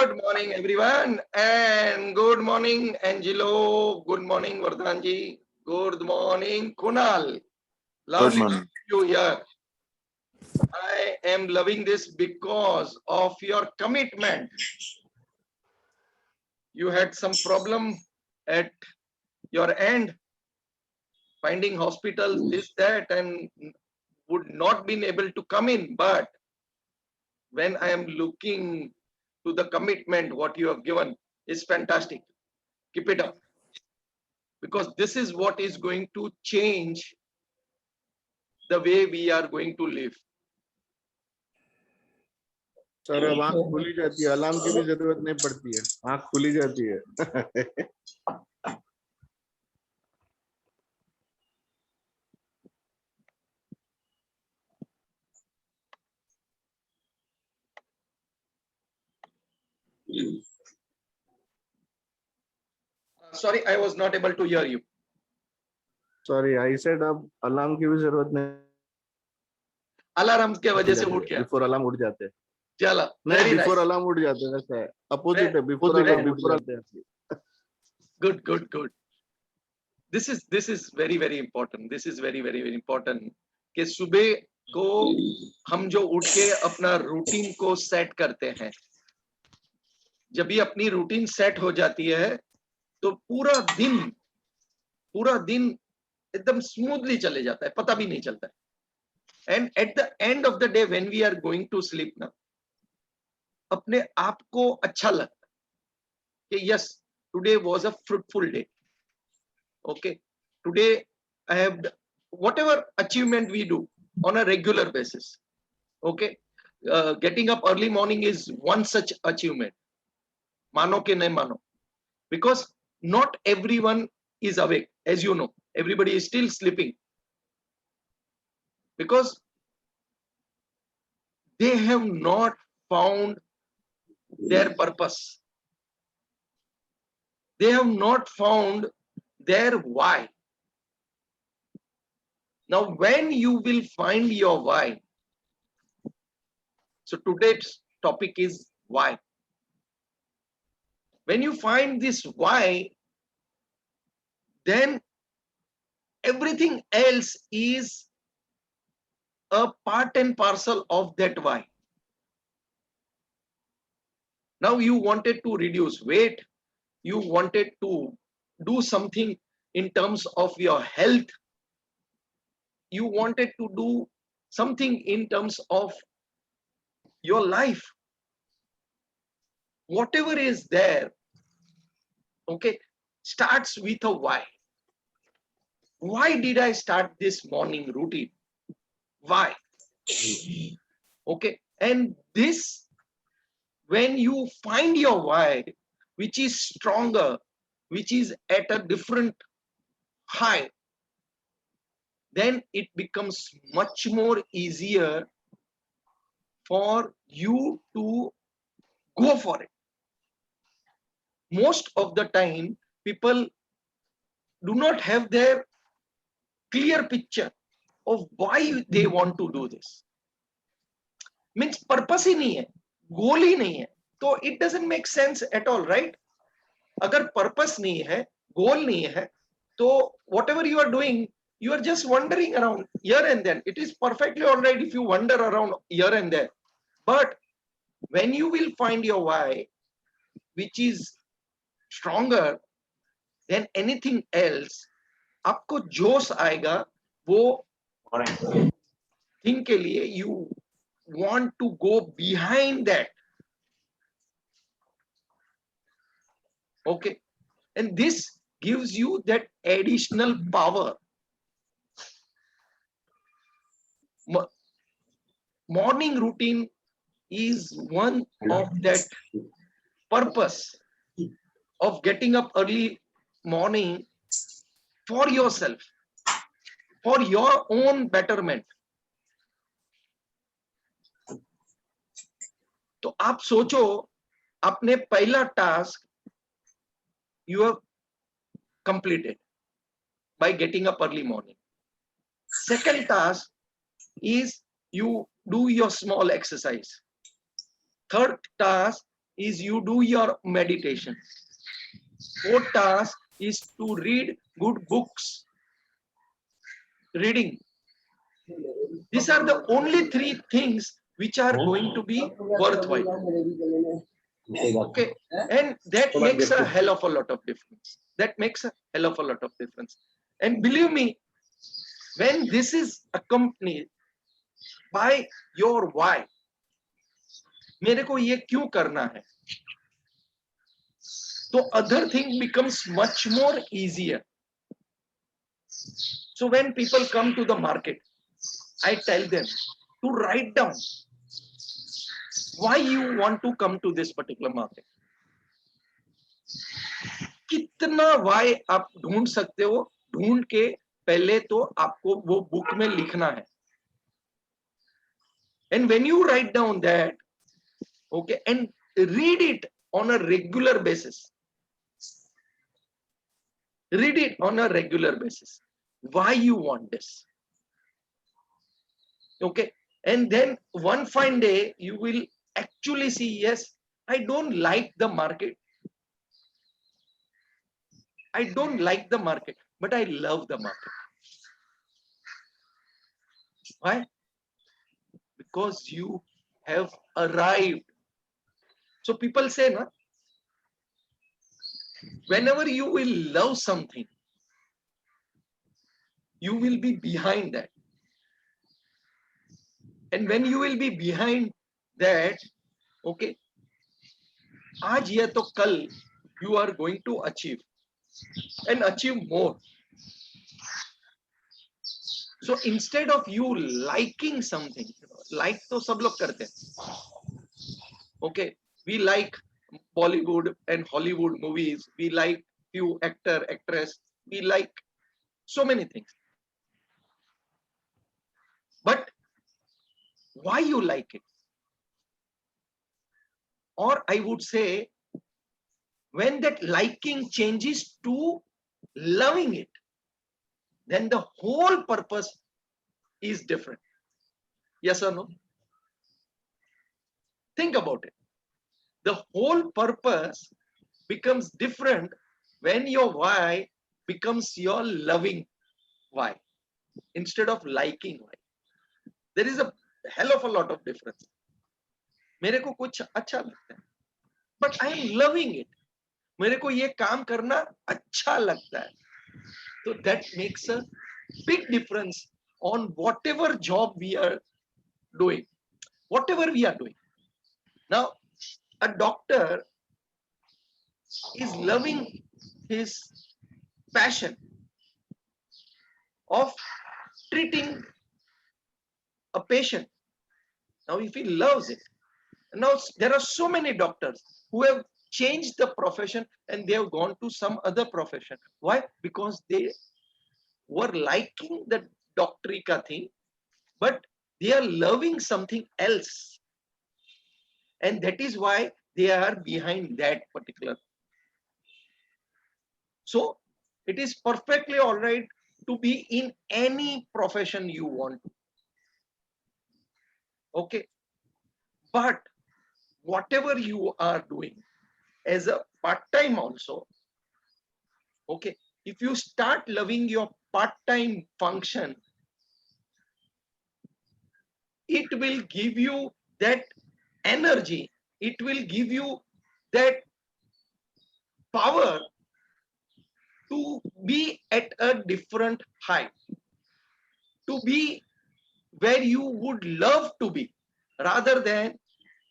Good morning, everyone, and good morning, Angelo. Good morning, Vardhanji. Good morning, Kunal. Lovely to morning. see you here. I am loving this because of your commitment. You had some problem at your end, finding hospitals, this, that, and would not been able to come in. But when I am looking to the commitment, what you have given is fantastic. Keep it up. Because this is what is going to change the way we are going to live. Sir अब आँख खुली जाती है, alarm की भी जरूरत नहीं पड़ती है, आँख खुली जाती है. Sorry, I was not able to hear you. Sorry, I said अब अलार्म की भी जरूरत नहीं. अलार्म के वजह से उठ गया. बिफोर अलार्म उठ जाते हैं. चला. नहीं, बिफोर अलार्म उठ जाते हैं, ऐसा है. अपोजिट है, बिफोर अलार्म उठ जाते हैं. Good, good, good. This is very very important. This is very very very important कि सुबह को हम जो उठ के अपना रूटीन को सेट करते हैं, जब ये अपनी रूटीन सेट हो जाती है तो पूरा दिन एकदम स्मूथली चले जाता है, पता भी नहीं चलता है. And at the end of the day when we are going to sleep ना, अपने आप को अच्छा लगता है कि yes, today was a fruitful day. Okay, today I have whatever achievement we do on a regular basis. Okay, getting up early morning is one such achievement. Mano ke nahi mano, because not everyone is awake. As you know, everybody is still sleeping because they have not found their purpose. They have not found their why. Now, when you will find your why, so today's topic is why. When you find this why, then everything else is a part and parcel of that why. Now you wanted to reduce weight, you wanted to do something in terms of your health, you wanted to do something in terms of your life. Whatever is there, okay, starts with a why. Why did I start this morning routine? Why? Okay, and this, when you find your why, which is stronger, which is at a different high, then it becomes much more easier for you to go for it. Most of the time, people do not have their clear picture of why they want to do this. Means purpose ही नहीं है, goal ही नहीं है, तो it doesn't make sense at all, right? अगर purpose नहीं है, goal नहीं है, तो whatever you are doing, you are just wandering around here and there. It is perfectly all right if you wander around here and there, but when you will find your why, which is stronger than anything else, आपको जोश आएगा वो thing के लिए. You want to go behind that. Okay, and this gives you that additional power. Morning routine is one of that purpose of getting up early morning for yourself, for your own betterment. तो आप सोचो, अपने पहला task you have completed by getting up early morning. Second task is you do your small exercise. Third task is you do your meditation. Fourth task is to read good books. Reading. These are the only three things which are going to be worthwhile. Okay, and that makes a hell of a lot of difference. That makes a hell of a lot of difference. And believe me, when this is accompanied by your why, मेरे को ये क्यों करना है, so other thing becomes much more easier. So when people come to the market, I tell them to write down why you want to come to this particular market. कितना why आप ढूंढ सकते हो, ढूंढ के पहले तो आपको वो बुक में लिखना है. And when you write down that, okay, and read it on a regular basis. Read it on a regular basis. Why you want this? Okay, and then one fine day you will actually see, yes, I don't like the market. I don't like the market, but I love the market. Why? Because you have arrived. So people say, no, whenever you will love something, you will be behind that. And when you will be behind that, okay, आज या तो कल you are going to achieve and achieve more. So instead of you liking something, like तो सब लोग करते हैं. Okay, we like Bollywood and Hollywood movies. We like few actor, actress. We like so many things. But why you like it? Or I would say, when that liking changes to loving it, then the whole purpose is different. Yes or no? Think about it. The whole purpose becomes different when your why becomes your loving why instead of liking why. There is a hell of a lot of difference. मेरे को कुछ अच्छा लगता है, but I am loving it. मेरे को ये काम करना अच्छा लगता है. So that makes a big difference on whatever job we are doing, whatever we are doing. Now, a doctor is loving his passion of treating a patient. Now, if he loves it, now there are so many doctors who have changed the profession and they have gone to some other profession. Why? Because they were liking the doctorica thing, but they are loving something else. And that is why they are behind that particular. So it is perfectly all right to be in any profession you want to. Okay. But whatever you are doing as a part-time also, okay, if you start loving your part-time function, it will give you that energy, it will give you that power to be at a different height, to be where you would love to be, rather than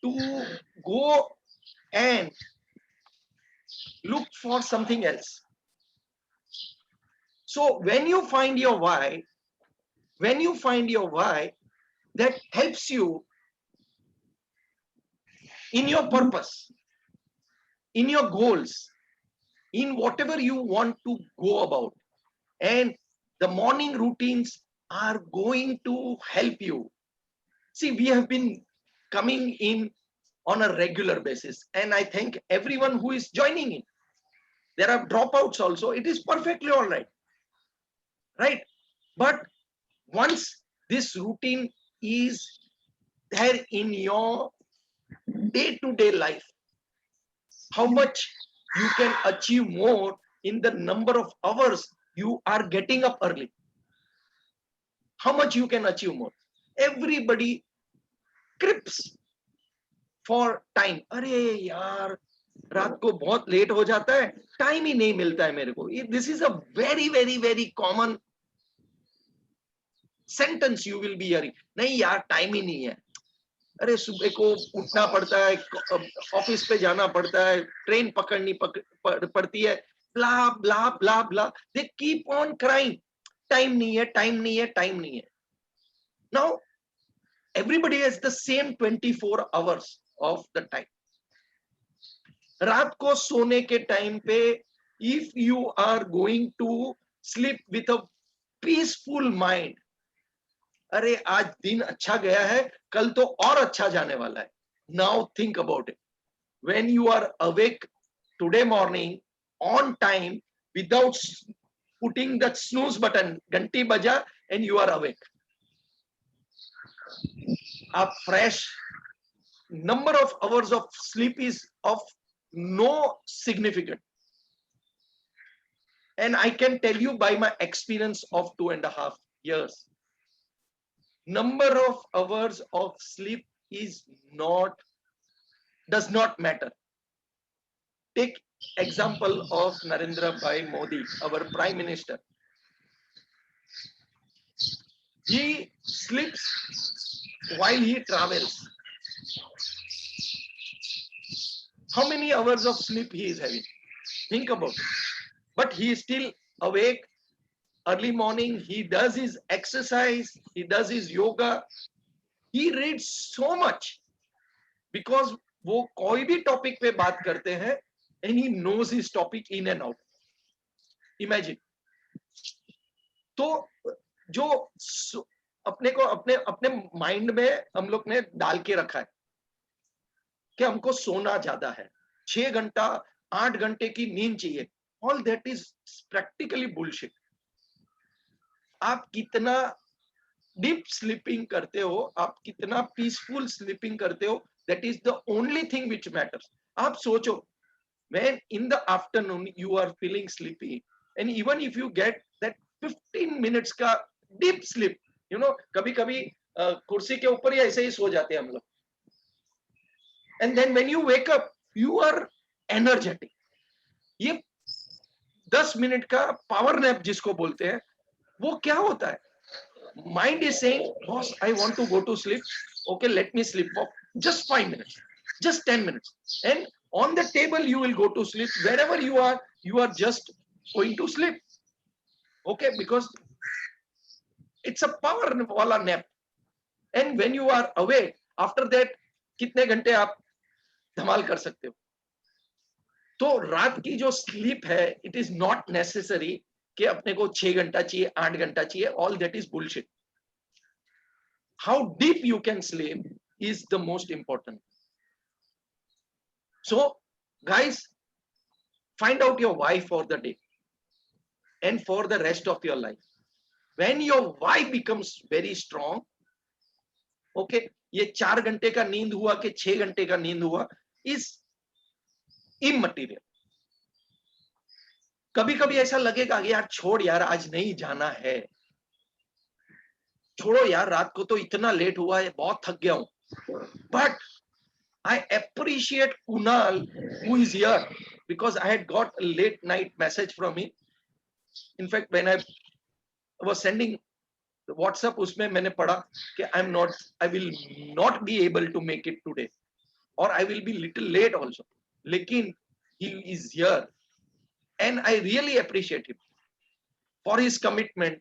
to go and look for something else. So when you find your why, that helps you in your purpose, in your goals, in whatever you want to go about. And the morning routines are going to help you. See, we have been coming in on a regular basis, and I thank everyone who is joining in. There are dropouts also. It is perfectly all right. Right? But once this routine is there in your day-to-day life, how much you can achieve more in the number of hours you are getting up early. How much you can achieve more. Everybody crips for time. अरे यार रात को बहुत late हो जाता है, time ही नहीं मिलता है मेरे को. This is a very very very common sentence you will be hearing. नहीं यार टाइम ही नहीं है. अरे सुबह को उठना पड़ता है, ऑफिस पे जाना पड़ता है, ट्रेन पकड़नी पड़ती है, ब्ला ब्ला ब्ला ब्ला. They keep on crying. Time नहीं है, टाइम नहीं है, टाइम नहीं है. Now everybody has the same 24 hours of the time. रात को सोने के टाइम पे if you are going to sleep with a peaceful mind, अरे आज दिन अच्छा गया है, कल तो और अच्छा जाने वाला है. Now think about it. When you are awake today morning on time without putting the snooze button, घंटी बजा and you are awake. A fresh number of hours of sleep is of no significance. And I can tell you by my experience of 2.5 years, number of hours of sleep does not matter. Take example of Narendra Bhai Modi, our Prime Minister. He sleeps while he travels. How many hours of sleep he is having? Think about it. But he is still awake. Early morning, he does his exercise, he does his yoga, he reads so much because वो कोई भी topic पे बात करते हैं and he knows his topic in and out. Imagine. तो जो अपने को अपने माइंड में हम लोग ने डाल के रखा है कि हमको सोना ज्यादा है, 6 घंटा 8 घंटे की नींद चाहिए. All that is practically bullshit. आप कितना डीप स्लीपिंग करते हो, आप कितना पीसफुल स्लीपिंग करते हो, that is the only thing which matters. आप सोचो, when in the afternoon you are feeling sleepy and even if you get that 15 minutes का deep sleep, you know, कभी-कभी कुर्सी के ऊपर ही ऐसे ही सो जाते हैं हम लोग. And then when you wake up, you are energetic. ये 10 मिनट का पावर नैप जिसको बोलते हैं, वो क्या होता है? Mind is saying, boss, I want to go to sleep. Okay, let me sleep for just 5 minutes, just 10 minutes. And on the table, you will go to sleep. Wherever you are just going to sleep. Okay, because it's a power wala nap. And when you are awake, after that, कितने घंटे आप धमाल कर सकते हो? तो रात की जो स्लीप है, it is not necessary कि अपने को 6 घंटा चाहिए, 8 घंटा चाहिए. All that is bullshit. How deep you can sleep is the most important. So, guys, find out your why for the day and for the rest of your life. When your why becomes very strong, okay, ये 4 घंटे का नींद हुआ कि 6 घंटे का नींद हुआ is immaterial. कभी कभी ऐसा लगेगा यार छोड़ यार, आज नहीं जाना है, छोड़ो यार, रात को तो इतना लेट हुआ है, बहुत थक गया हूं. But I appreciate Kunal who is here because I had got a late night message from him. In fact, when I was sending the WhatsApp, उसमें मैंने पढ़ा कि I will not be able to make it today, or I will be little late also. लेकिन he is here, and I really appreciate him for his commitment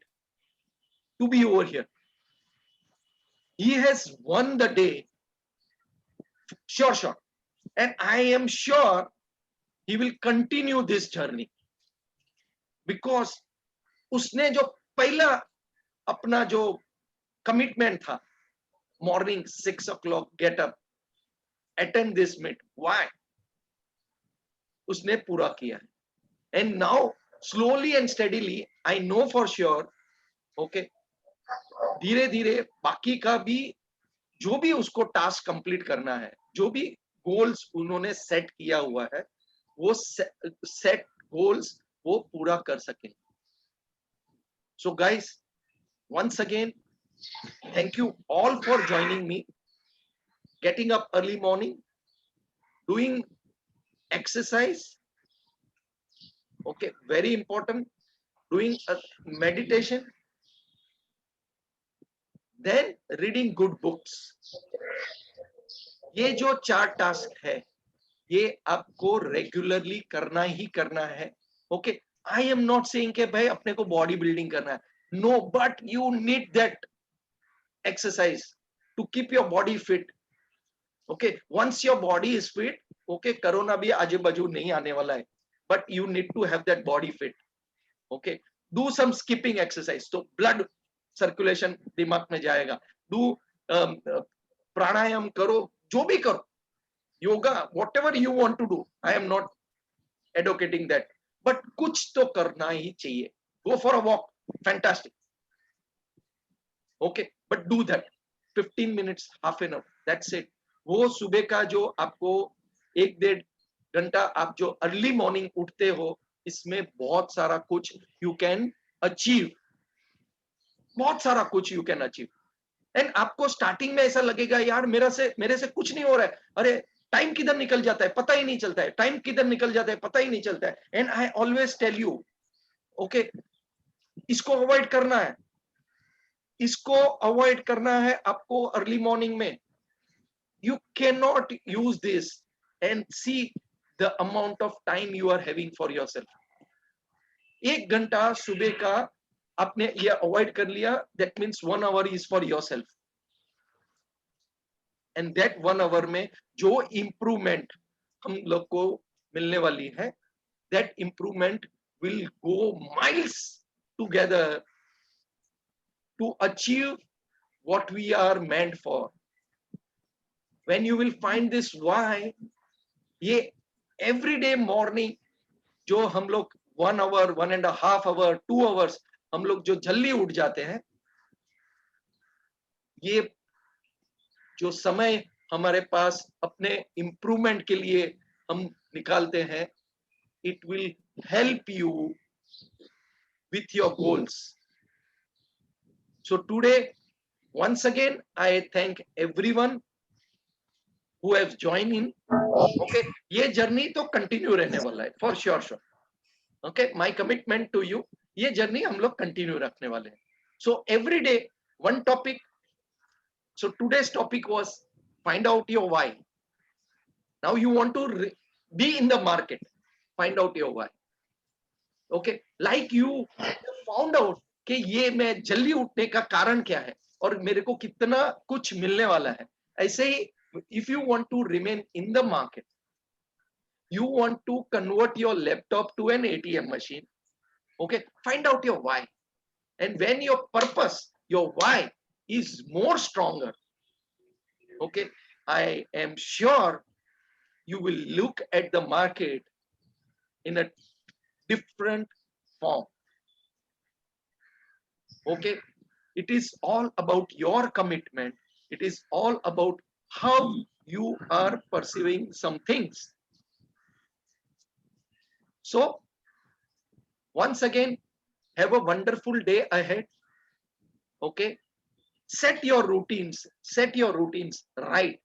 to be over here. He has won the day, sure, and I am sure he will continue this journey because उसने जो पहला अपना जो commitment था, morning 6 o'clock get up, attend this meet, why? उसने पूरा किया है. And now slowly and steadily, I know for sure, okay, धीरे धीरे बाकी का भी जो भी उसको टास्क कंप्लीट करना है, जो भी गोल्स उन्होंने सेट किया हुआ है, वो सेट गोल्स वो पूरा कर सके. So guys, once again, thank you all for joining me. Getting up early morning, doing exercise, okay, very important. Doing a meditation, then reading good books. ये जो 4 टास्क है, ये आपको रेगुलरली करना ही करना है. Okay, I am not saying कि भाई अपने को बॉडी बिल्डिंग करना है. No, but you need that exercise to keep your body fit. Okay, once your body is fit, okay, corona bhi आजू बाजू नहीं आने वाला है, but you need to have that body fit. Okay, do some skipping exercise, so blood circulation दिमाग में जाएगा. Do प्राणायाम करो, जो भी करो, yoga, whatever you want to do. I am not advocating that, but कुछ तो करना ही चाहिए. Go for a walk, fantastic. Okay, but do that 15 minutes, half an hour, that's it. वो सुबह का जो आपको 1-1.5 घंटा आप जो अर्ली मॉर्निंग उठते हो, इसमें बहुत सारा कुछ यू कैन अचीव. बहुत सारा कुछ यू कैन अचीव. एंड आपको स्टार्टिंग में ऐसा लगेगा यार मेरे से कुछ नहीं हो रहा है, अरे टाइम किधर निकल जाता है पता ही नहीं चलता है, टाइम किधर निकल जाता है पता ही नहीं चलता है. And I always tell you, okay, इसको अवॉइड करना है. इसको अवॉइड करना है आपको अर्ली मॉर्निंग में. You cannot use this and see the amount of time you are having for yourself. 1 घंटा सुबह का आपने ये अवॉइड कर लिया, that means 1 hour is for yourself. And that 1 hour में जो improvement हम लोग को मिलने वाली है, that improvement will go miles together to achieve what we are meant for. When you will find this why, ये everyday morning जो हम लोग 1 hour, 1.5 hour, 2 hours हम लोग जो जल्दी उठ जाते हैं, ये जो समय हमारे पास अपने इम्प्रूवमेंट के लिए हम निकालते हैं, it will help you with your goals. So today, once again, I thank everyone who have joined in. Okay, ये जर्नी तो कंटिन्यू रहने वाला है, for sure. Okay, my commitment to you, ये जर्नी हम लोग कंटिन्यू रखने वाले हैं. So every day one topic. So today's topic was find out your why. Now you want to be in the market, find out your why. Okay, like you found out कि ये मैं जल्दी उठने का कारण क्या है और मेरे को कितना कुछ मिलने वाला है. ऐसे ही if you want to remain in the market, you want to convert your laptop to an ATM machine. Okay, find out your why. And when your purpose, your why is more stronger, okay, I am sure you will look at the market in a different form. Okay, it is all about your commitment. It is all about how you are perceiving some things. So once again, have a wonderful day ahead. Okay, set your routines right,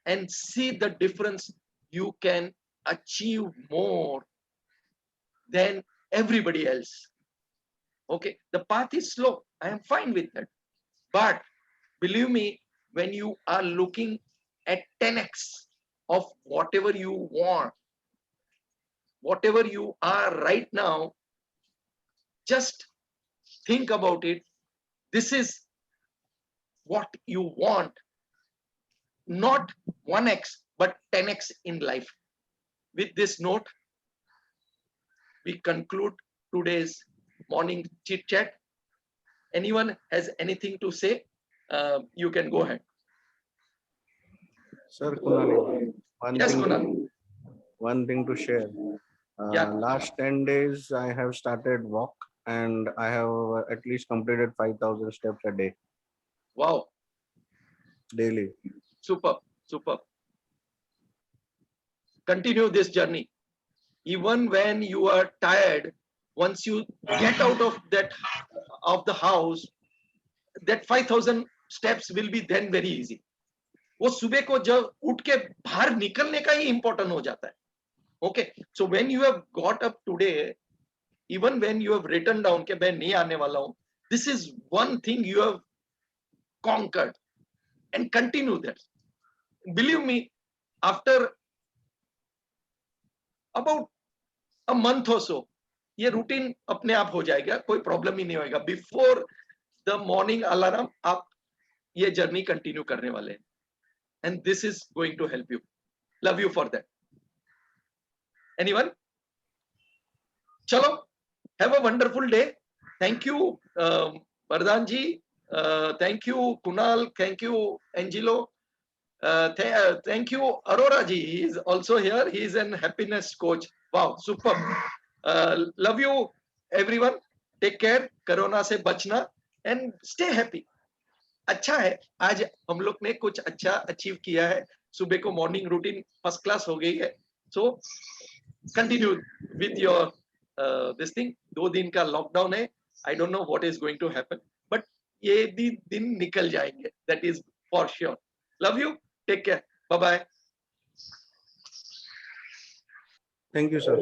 and see the difference. You can achieve more than everybody else. Okay, the path is slow, I am fine with that, but believe me, when you are looking at 10x of whatever you want, whatever you are right now, just think about it. This is what you want, not 1x but 10x in life. With this note, we conclude today's morning chit chat. Anyone has anything to say, you can go ahead. Sir, Kunal, Yes, Kunal. one thing to share. Yeah. Last 10 days, I have started walk and I have at least completed 5,000 steps a day, Wow, daily. super. continue this journey. Even when you are tired, once you get out of the house, that 5,000 steps will be then very easy. वो सुबह को जब उठ के बाहर निकलने का ही important हो जाता है. Okay, so when you have got up today, even when you have written down कि मैं नहीं आने वाला हूँ, this is one thing you have conquered, and continue that. Believe me, after about a month or so, ये routine अपने आप हो जाएगा, कोई प्रॉब्लम ही नहीं होगा. बिफोर द मॉर्निंग अलार्म आप ये जर्नी कंटिन्यू करने वाले हैं, and this is going to help you. Love you for that. Anyone? चलो, have a wonderful day. Thank you Vardaan ji, thank you Kunal, thank you Angelo, thank you Aurora ji. He is also here. He is an happiness coach. Wow, super. Love you everyone. Take care. Corona से बचना and stay happy. अच्छा है, आज हम लोग ने कुछ अच्छा अचीव किया है. सुबह को मॉर्निंग रूटीन फर्स्ट क्लास हो गई है. So continue with your this thing. 2 दिन का लॉकडाउन है. I don't know what is going to happen, but ये दिन निकल जाएंगे. That is for sure. Love you. Take care. Bye-bye. Thank you, sir.